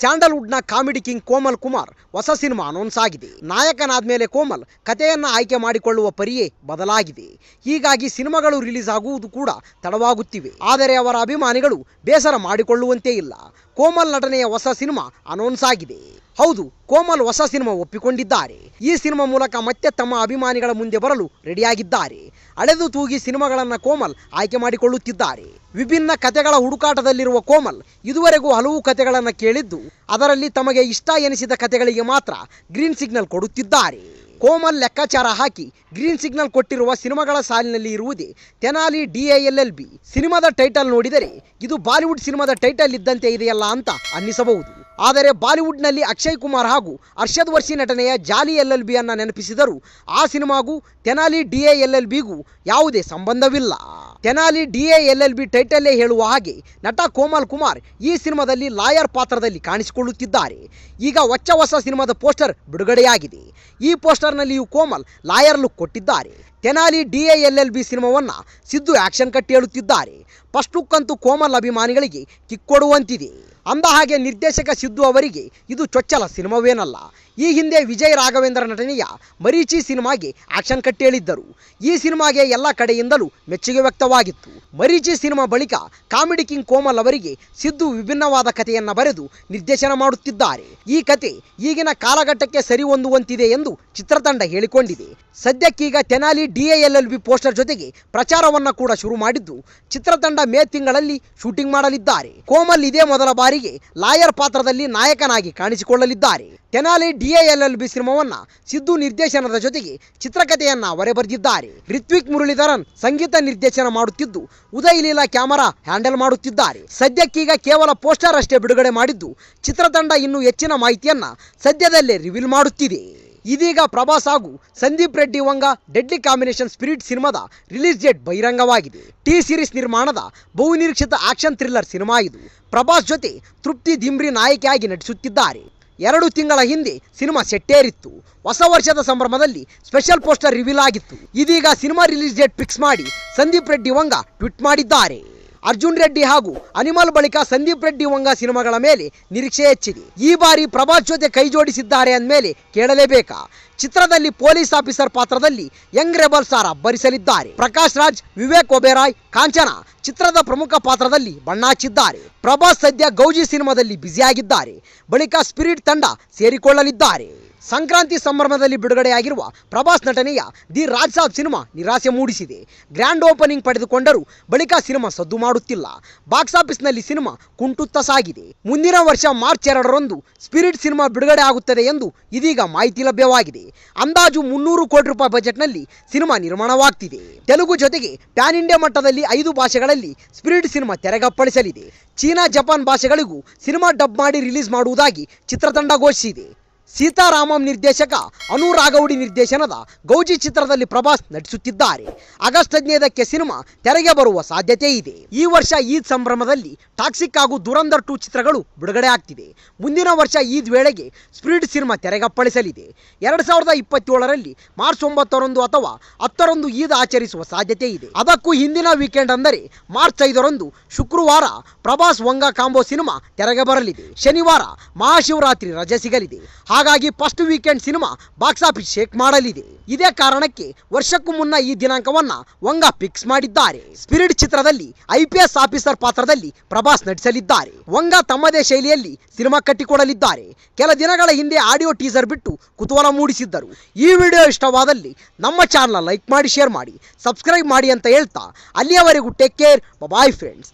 ಸ್ಯಾಂಡಲ್ವುಡ್ನ comedy king Komal Kumar ಹೊಸ cinema announce ಆಗಿದೆ. ನಾಯಕನಾದ್ಮೇಲೆ ಕೋಮಲ್ ಕಥೆಯನ್ನ ಆಯ್ಕೆ ಮಾಡಿಕೊಳ್ಳುವ ಪರಿಯೇ ಬದಲಾಗಿದೆ. ಹೀಗಾಗಿ ಸಿನಿಮಾಗಳು ರಿಲೀಸ್ ಆಗುವುದು ಕೂಡ ತಡವಾಗುತ್ತಿವೆ. ಆದರೆ ಅವರ ಅಭಿಮಾನಿಗಳು ಬೇಸರ ಮಾಡಿಕೊಳ್ಳುವಂತೆ ಇಲ್ಲ. ಕೋಮಲ್ ನಟನೆಯ ಹೊಸ ಸಿನಿಮಾ ಅನೌನ್ಸ್ ಆಗಿದೆ. ಹೌದು, ಕೋಮಲ್ ಹೊಸ ಸಿನಿಮಾ ಒಪ್ಪಿಕೊಂಡಿದ್ದಾರೆ. ಈ ಸಿನಿಮಾ ಮೂಲಕ ಮತ್ತೆ ತಮ್ಮ ಅಭಿಮಾನಿಗಳ ಮುಂದೆ ಬರಲು ರೆಡಿಯಾಗಿದ್ದಾರೆ. ಅಳೆದು ತೂಗಿ ಸಿನಿಮಾಗಳನ್ನು ಕೋಮಲ್ ಆಯ್ಕೆ ಮಾಡಿಕೊಳ್ಳುತ್ತಿದ್ದಾರೆ. ವಿಭಿನ್ನ ಕಥೆಗಳ ಹುಡುಕಾಟದಲ್ಲಿರುವ ಕೋಮಲ್ ಇದುವರೆಗೂ ಹಲವು ಕಥೆಗಳನ್ನು ಕೇಳಿದ್ದು, ಅದರಲ್ಲಿ ತಮಗೆ ಇಷ್ಟ ಎನಿಸಿದ ಕಥೆಗಳಿಗೆ ಮಾತ್ರ ಗ್ರೀನ್ ಸಿಗ್ನಲ್ ಕೊಡುತ್ತಿದ್ದಾರೆ. ಕೋಮಲ್ ಲೆಕ್ಕಾಚಾರ ಹಾಕಿ ಗ್ರೀನ್ ಸಿಗ್ನಲ್ ಕೊಟ್ಟಿರುವ ಸಿನಿಮಾಗಳ ಸಾಲಿನಲ್ಲಿ ಇರುವುದೇ ತೆನಾಲಿ DILLB. ಸಿನಿಮಾದ ಟೈಟಲ್ ನೋಡಿದರೆ ಇದು ಬಾಲಿವುಡ್ ಸಿನಿಮಾದ ಟೈಟಲ್ ಇದ್ದಂತೆ ಇದೆಯಲ್ಲ ಅಂತ ಅನ್ನಿಸಬಹುದು. ಆದರೆ ಬಾಲಿವುಡ್ನಲ್ಲಿ ಅಕ್ಷಯ್ ಕುಮಾರ್ ಹಾಗೂ ಅರ್ಷದ್ ವರ್ಷಿ ನಟನೆಯ ಜಾಲಿ LLB ಅನ್ನು ನೆನಪಿಸಿದರೂ ಆ ಸಿನಿಮಾಗೂ ತೆನಾಲಿ DILLBಗೂ ಯಾವುದೇ ಸಂಬಂಧವಿಲ್ಲ. ತೆನಾಲಿ DILLB ಟೈಟಲ್ಲೇ ಹೇಳುವ ಹಾಗೆ ನಟ ಕೋಮಲ್ ಕುಮಾರ್ ಈ ಸಿನಿಮಾದಲ್ಲಿ ಲಾಯರ್ ಪಾತ್ರದಲ್ಲಿ ಕಾಣಿಸಿಕೊಳ್ಳುತ್ತಿದ್ದಾರೆ. ಈಗ ಹೊಸ ಸಿನಿಮಾದ ಪೋಸ್ಟರ್ ಬಿಡುಗಡೆಯಾಗಿದೆ. ಈ ಪೋಸ್ಟರ್ನಲ್ಲಿಯೂ ಕೋಮಲ್ ಲಾಯರ್ ಲುಕ್ ಕೊಟ್ಟಿದ್ದಾರೆ. ತೆನಾಲಿ DILLB ಸಿನಿಮಾವನ್ನ ಸಿದ್ದು ಆಕ್ಷನ್ ಕಟ್ ಹೇಳುತ್ತಿದ್ದಾರೆ. ಫಸ್ಟ್ ಲುಕ್ ಅಂತೂ ಕೋಮಲ್ ಅಭಿಮಾನಿಗಳಿಗೆ ಕಿಕ್ ಕೊಡುವಂತಿದೆ. ಅಂದ ಹಾಗೆ ನಿರ್ದೇಶಕ ಸಿದ್ದು ಅವರಿಗೆ ಇದು ಚೊಚ್ಚಲ ಸಿನಿಮಾವೇನಲ್ಲ. ಈ ಹಿಂದೆ ವಿಜಯ್ ರಾಘವೇಂದ್ರ ನಟನೆಯ ಮರೀಚಿ ಸಿನಿಮಾಗೆ ಆಕ್ಷನ್ ಕಟ್ ಹೇಳಿದ್ದರು. ಈ ಸಿನಿಮಾಗೆ ಎಲ್ಲ ಕಡೆಯಿಂದಲೂ ಮೆಚ್ಚುಗೆ ವ್ಯಕ್ತವಾಗಿತ್ತು. ಮರೀಚಿ ಸಿನಿಮಾ ಬಳಿಕ ಕಾಮಿಡಿ ಕಿಂಗ್ ಕೋಮಲ್ ಅವರಿಗೆ ಸಿದ್ದು ವಿಭಿನ್ನವಾದ ಕಥೆಯನ್ನ ಬರೆದು ನಿರ್ದೇಶನ ಮಾಡುತ್ತಿದ್ದಾರೆ. ಈ ಕತೆ ಈಗಿನ ಕಾಲಘಟ್ಟಕ್ಕೆ ಸರಿ ಹೊಂದುವಂತಿದೆ ಎಂದು ಚಿತ್ರತಂಡ ಹೇಳಿಕೊಂಡಿದೆ. ಸದ್ಯಕ್ಕೀಗ ತೆನಾಲಿ DILLB ಪೋಸ್ಟರ್ ಜೊತೆಗೆ ಪ್ರಚಾರವನ್ನ ಕೂಡ ಶುರು ಮಾಡಿದ್ದು, ಚಿತ್ರತಂಡ ಮೇ ತಿಂಗಳಲ್ಲಿ ಶೂಟಿಂಗ್ ಮಾಡಲಿದ್ದಾರೆ. ಕೋಮಲ್ ಇದೇ ಮೊದಲ ಬಾರಿಗೆ ಲಾಯರ್ ಪಾತ್ರದಲ್ಲಿ ನಾಯಕನಾಗಿ ಕಾಣಿಸಿಕೊಳ್ಳಲಿದ್ದಾರೆ. ತೆನಾಲಿ DILLB ಸಿನಿಮಾವನ್ನ ಸಿದ್ದು ನಿರ್ದೇಶನದ ಜೊತೆಗೆ ಚಿತ್ರಕಥೆಯನ್ನ ಅವರೇ ಬರೆದಿದ್ದಾರೆ. ರಿತ್ವಿಕ್ ಮುರಳೀಧರನ್ ಸಂಗೀತ ನಿರ್ದೇಶನ ಮಾಡುತ್ತಿದ್ದು, ಉದಯ್ ಲೀಲಾ ಕ್ಯಾಮರಾ ಹ್ಯಾಂಡಲ್ ಮಾಡುತ್ತಿದ್ದಾರೆ. ಸದ್ಯಕ್ಕೀಗ ಕೇವಲ ಪೋಸ್ಟರ್ ಅಷ್ಟೇ ಬಿಡುಗಡೆ ಮಾಡಿದ್ದು, ಚಿತ್ರತಂಡ ಇನ್ನೂ ಹೆಚ್ಚಿನ ಮಾಹಿತಿಯನ್ನ ಸದ್ಯದಲ್ಲೇ ರಿವೀಲ್ ಮಾಡುತ್ತಿದೆ. ಇದೀಗ ಪ್ರಭಾಸ್ ಹಾಗೂ Sandeep Reddy Vanga deadly combination Spirit ಸಿನಿಮಾದ ರಿಲೀಸ್ ಡೇಟ್ ಬಹಿರಂಗವಾಗಿದೆ. ಟಿ ಸೀರೀಸ್ ನಿರ್ಮಾಣದ ಬಹುನಿರೀಕ್ಷಿತ ಆಕ್ಷನ್ ಥ್ರಿಲ್ಲರ್ ಸಿನಿಮಾ ಇದು. ಪ್ರಭಾಸ್ ಜೊತೆ ತೃಪ್ತಿ ಧಿಮ್ರಿ ನಾಯಕಿಯಾಗಿ ನಟಿಸುತ್ತಿದ್ದಾರೆ. 2 ತಿಂಗಳ ಹಿಂದೆ ಸಿನಿಮಾ ಸೆಟ್ಟೇರಿತ್ತು. ಹೊಸ ವರ್ಷದ ಸಂಭ್ರಮದಲ್ಲಿ ಸ್ಪೆಷಲ್ ಪೋಸ್ಟರ್ ರಿವೀಲ್ ಆಗಿತ್ತು. ಇದೀಗ ಸಿನಿಮಾ ರಿಲೀಸ್ ಡೇಟ್ ಫಿಕ್ಸ್ ಮಾಡಿ ಸಂದೀಪ್ ರೆಡ್ಡಿ ವಂಗ ಟ್ವೀಟ್ ಮಾಡಿದ್ದಾರೆ. ಅರ್ಜುನ್ ರೆಡ್ಡಿ ಹಾಗೂ ಅನಿಮಲ್ ಬಳಿಕ ಸಂದೀಪ್ ರೆಡ್ಡಿ ವಂಗ ಸಿನಿಮಾಗಳ ಮೇಲೆ ನಿರೀಕ್ಷೆ ಹೆಚ್ಚಿದೆ. ಈ ಬಾರಿ ಪ್ರಭಾಸ್ ಜೊತೆ ಕೈ ಜೋಡಿಸಿದ್ದಾರೆ ಅಂದಮೇಲೆ ಕೇಳಲೇಬೇಕಾ? ಚಿತ್ರದಲ್ಲಿ ಪೊಲೀಸ್ ಆಫೀಸರ್ ಪಾತ್ರದಲ್ಲಿ ಯಂಗ್ ರೆಬಲ್ ಸ್ಟಾರ್ ಅಬ್ಬರಿಸಲಿದ್ದಾರೆ. ಪ್ರಕಾಶ್ ರಾಜ್, ವಿವೇಕ್ ಒಬೆರಾಯ್, ಕಾಂಚನ ಚಿತ್ರದ ಪ್ರಮುಖ ಪಾತ್ರದಲ್ಲಿ ಬಣ್ಣ ಹಚ್ಚಿದ್ದಾರೆ. ಪ್ರಭಾಸ್ ಸದ್ಯ ಗೌಜಿ ಸಿನಿಮಾದಲ್ಲಿ ಬ್ಯುಸಿಯಾಗಿದ್ದಾರೆ. ಬಳಿಕ ಸ್ಪಿರಿಟ್ ತಂಡ ಸೇರಿಕೊಳ್ಳಲಿದ್ದಾರೆ. ಸಂಕ್ರಾಂತಿ ಸಂಭ್ರಮದಲ್ಲಿ ಬಿಡುಗಡೆಯಾಗಿರುವ ಪ್ರಭಾಸ್ ನಟನೆಯ ದಿ ರಾಜ್ ಸಾಬ್ ಸಿನಿಮಾ ನಿರಾಸೆ ಮೂಡಿಸಿದೆ. ಗ್ರ್ಯಾಂಡ್ ಓಪನಿಂಗ್ ಪಡೆದುಕೊಂಡರೂ ಬಳಿಕ ಸಿನಿಮಾ ಸದ್ದು ಮಾಡುತ್ತಿಲ್ಲ. ಬಾಕ್ಸ್ ಆಫೀಸ್ನಲ್ಲಿ ಸಿನಿಮಾ ಕುಂಟುತ್ತಾ ಸಾಗಿದೆ. ಮುಂದಿನ ವರ್ಷ ಮಾರ್ಚ್ 2ರಂದು ಸ್ಪಿರಿಟ್ ಸಿನಿಮಾ ಬಿಡುಗಡೆ ಆಗುತ್ತದೆ ಎಂದು ಇದೀಗ ಮಾಹಿತಿ ಲಭ್ಯವಾಗಿದೆ. ಅಂದಾಜು 300 ಕೋಟಿ ರೂಪಾಯಿ ಬಜೆಟ್ನಲ್ಲಿ ಸಿನಿಮಾ ನಿರ್ಮಾಣವಾಗ್ತಿದೆ. ತೆಲುಗು ಜೊತೆಗೆ ಪ್ಯಾನ್ ಇಂಡಿಯಾ ಮಟ್ಟದಲ್ಲಿ 5 ಭಾಷೆಗಳಲ್ಲಿ ಸ್ಪಿರಿಟ್ ಸಿನಿಮಾ ತೆರೆಗಪ್ಪಳಿಸಲಿದೆ. ಚೀನಾ, ಜಪಾನ್ ಭಾಷೆಗಳಿಗೂ ಸಿನಿಮಾ ಡಬ್ ಮಾಡಿ ರಿಲೀಸ್ ಮಾಡುವುದಾಗಿ ಚಿತ್ರತಂಡ ಘೋಷಿಸಿದೆ. ಸೀತಾರಾಮಂ ನಿರ್ದೇಶಕ ಅನು ರಾಘೌಡಿ ನಿರ್ದೇಶನದ ಗೌಜಿ ಚಿತ್ರದಲ್ಲಿ ಪ್ರಭಾಸ್ ನಟಿಸುತ್ತಿದ್ದಾರೆ. ಆಗಸ್ಟ್ 15ಕ್ಕೆ ಸಿನಿಮಾ ತೆರೆಗೆ ಬರುವ ಸಾಧ್ಯತೆ ಇದೆ. ಈ ವರ್ಷ ಈದ್ ಸಂಭ್ರಮದಲ್ಲಿ ಟಾಕ್ಸಿಕ್ ಹಾಗೂ ದುರಂಧರ್ 2 ಚಿತ್ರಗಳು ಬಿಡುಗಡೆ ಆಗ್ತಿದೆ. ಮುಂದಿನ ವರ್ಷ ಈದ್ ವೇಳೆಗೆ ಸ್ಪಿರಿಟ್ ಸಿನಿಮಾ ತೆರೆಗಪ್ಪಳಿಸಲಿದೆ. 2027ರಲ್ಲಿ ಮಾರ್ಚ್ 9ರಂದು ಅಥವಾ 10ರಂದು ಈದ್ ಆಚರಿಸುವ ಸಾಧ್ಯತೆ ಇದೆ. ಅದಕ್ಕೂ ಹಿಂದಿನ ವೀಕೆಂಡ್ ಅಂದರೆ ಮಾರ್ಚ್ 5ರಂದು ಶುಕ್ರವಾರ ಪ್ರಭಾಸ್ ವಂಗ ಕಾಂಬೋ ಸಿನಿಮಾ ತೆರೆಗೆ ಬರಲಿದೆ. ಶನಿವಾರ ಮಹಾಶಿವರಾತ್ರಿ ರಜೆ ಸಿಗಲಿದೆ. ಹಾಗಾಗಿ first weekend cinema box office shake ಮಾಡಲಿದೆ. ಇದೇ ಕಾರಣಕ್ಕೆ ವರ್ಷಕ್ಕೂ ಮುನ್ನ ಈ ದಿನಾಂಕವನ್ನ ವಂಗ ಫಿಕ್ಸ್ ಮಾಡಿದ್ದಾರೆ. ಸ್ಪಿರಿಟ್ ಚಿತ್ರದಲ್ಲಿ IPS ಆಫೀಸರ್ ಪಾತ್ರದಲ್ಲಿ ಪ್ರಭಾಸ್ ನಟಿಸಲಿದ್ದಾರೆ. ವಂಗ ತಮ್ಮದೇ ಶೈಲಿಯಲ್ಲಿ ಸಿನಿಮಾ ಕಟ್ಟಿಕೊಡಲಿದ್ದಾರೆ. ಕೆಲ ದಿನಗಳ ಹಿಂದೆ ಆಡಿಯೋ ಟೀಸರ್ ಬಿಟ್ಟು ಕುತೂಹಲ ಮೂಡಿಸಿದ್ದರು. ಈ ವಿಡಿಯೋ ಇಷ್ಟವಾದಲ್ಲಿ ನಮ್ಮ ಚಾನಲ್ ಲೈಕ್ ಮಾಡಿ, ಶೇರ್ ಮಾಡಿ, ಸಬ್ಸ್ಕ್ರೈಬ್ ಮಾಡಿ ಅಂತ ಹೇಳ್ತಾ ಅಲ್ಲಿಯವರೆಗೂ ಟೇಕ್ ಕೇರ್, ಬಾಯ್ ಫ್ರೆಂಡ್ಸ್.